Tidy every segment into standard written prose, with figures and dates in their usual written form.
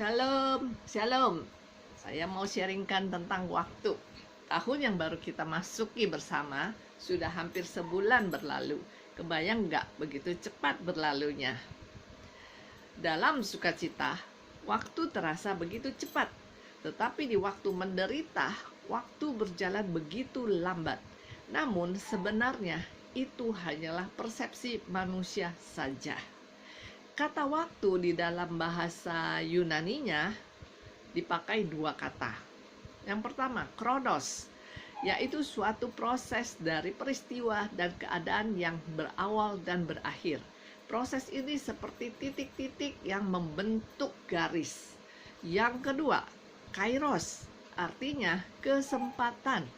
Shalom, shalom. Saya mau sharingkan tentang waktu. Tahun yang baru kita masuki bersama sudah hampir sebulan berlalu. Kebayang nggak begitu cepat berlalunya? Dalam sukacita, waktu terasa begitu cepat. Tetapi di waktu menderita, waktu berjalan begitu lambat. Namun sebenarnya itu hanyalah persepsi manusia saja. Kata waktu di dalam bahasa Yunaninya dipakai dua kata. Yang pertama, kronos, yaitu suatu proses dari peristiwa dan keadaan yang berawal dan berakhir. Proses ini seperti titik-titik yang membentuk garis. Yang kedua, kairos, artinya kesempatan,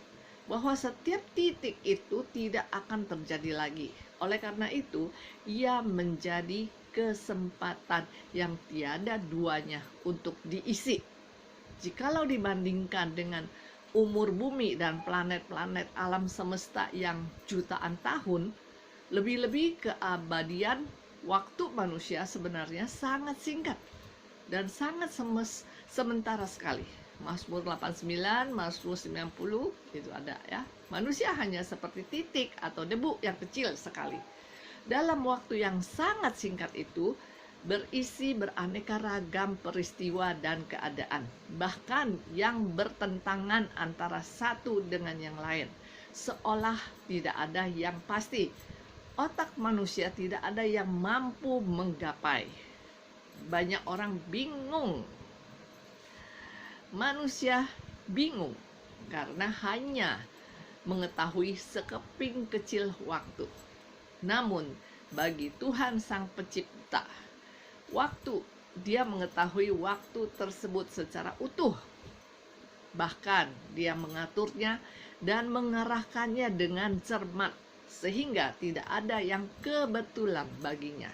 bahwa setiap titik itu tidak akan terjadi lagi. Oleh karena itu, ia menjadi kesempatan yang tiada duanya untuk diisi. Jikalau dibandingkan dengan umur bumi dan planet-planet alam semesta yang jutaan tahun, lebih-lebih keabadian waktu manusia sebenarnya sangat singkat dan sangat sementara sekali. Mazmur 89, Mazmur 90 itu ada ya. Manusia hanya seperti titik atau debu yang kecil sekali. Dalam waktu yang sangat singkat itu berisi beraneka ragam peristiwa dan keadaan, bahkan yang bertentangan antara satu dengan yang lain, seolah tidak ada yang pasti. Otak manusia tidak ada yang mampu menggapai. Banyak orang bingung. Manusia bingung karena hanya mengetahui sekeping kecil waktu. Namun bagi Tuhan Sang Pencipta, Dia mengetahui waktu tersebut secara utuh. Bahkan Dia mengaturnya dan mengarahkannya dengan cermat, sehingga tidak ada yang kebetulan baginya.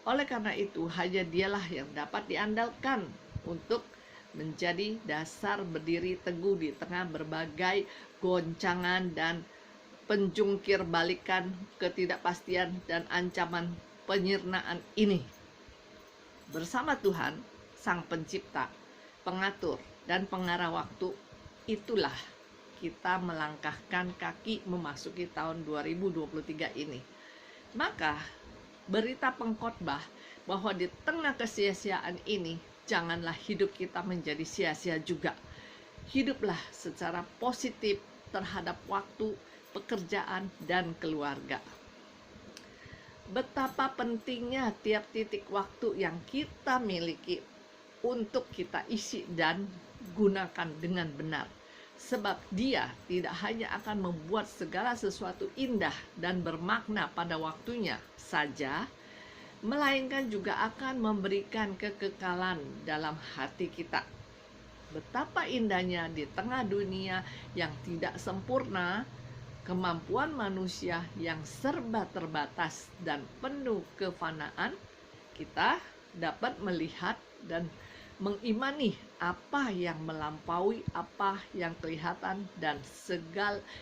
Oleh karena itu, hanya Dialah yang dapat diandalkan untuk menjadi dasar berdiri teguh di tengah berbagai goncangan dan penjungkir balikan ketidakpastian dan ancaman penyirnaan ini. Bersama Tuhan, Sang Pencipta, Pengatur, dan Pengarah waktu, itulah kita melangkahkan kaki memasuki tahun 2023 ini. Maka, berita pengkhotbah bahwa di tengah kesia-siaan ini, janganlah hidup kita menjadi sia-sia juga. Hiduplah secara positif terhadap waktu, pekerjaan, dan keluarga. Betapa pentingnya tiap titik waktu yang kita miliki untuk kita isi dan gunakan dengan benar. Sebab Dia tidak hanya akan membuat segala sesuatu indah dan bermakna pada waktunya saja, melainkan juga akan memberikan kekekalan dalam hati kita. Betapa indahnya di tengah dunia yang tidak sempurna, kemampuan manusia yang serba terbatas dan penuh kefanaan, kita dapat melihat dan mengimani apa yang melampaui apa yang kelihatan dan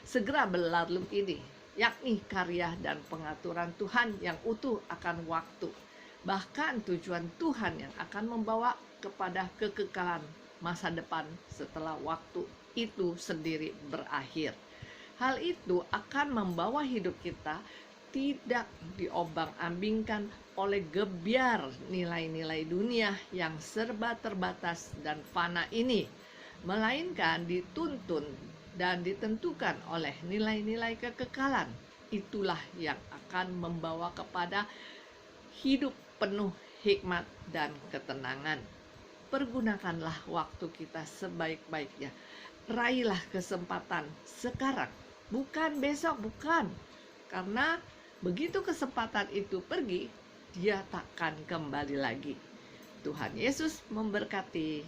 segera berlalu ini, yakni karya dan pengaturan Tuhan yang utuh akan waktu, bahkan tujuan Tuhan yang akan membawa kepada kekekalan masa depan setelah waktu itu sendiri berakhir. Hal itu akan membawa hidup kita tidak diobang-ambingkan oleh gebyar nilai-nilai dunia yang serba terbatas dan fana ini, melainkan dituntun dan ditentukan oleh nilai-nilai kekekalan. Itulah yang akan membawa kepada hidup penuh hikmat dan ketenangan. Pergunakanlah waktu kita sebaik-baiknya. Raihlah kesempatan sekarang, bukan besok, bukan. Karena begitu kesempatan itu pergi, dia takkan kembali lagi. Tuhan Yesus memberkati.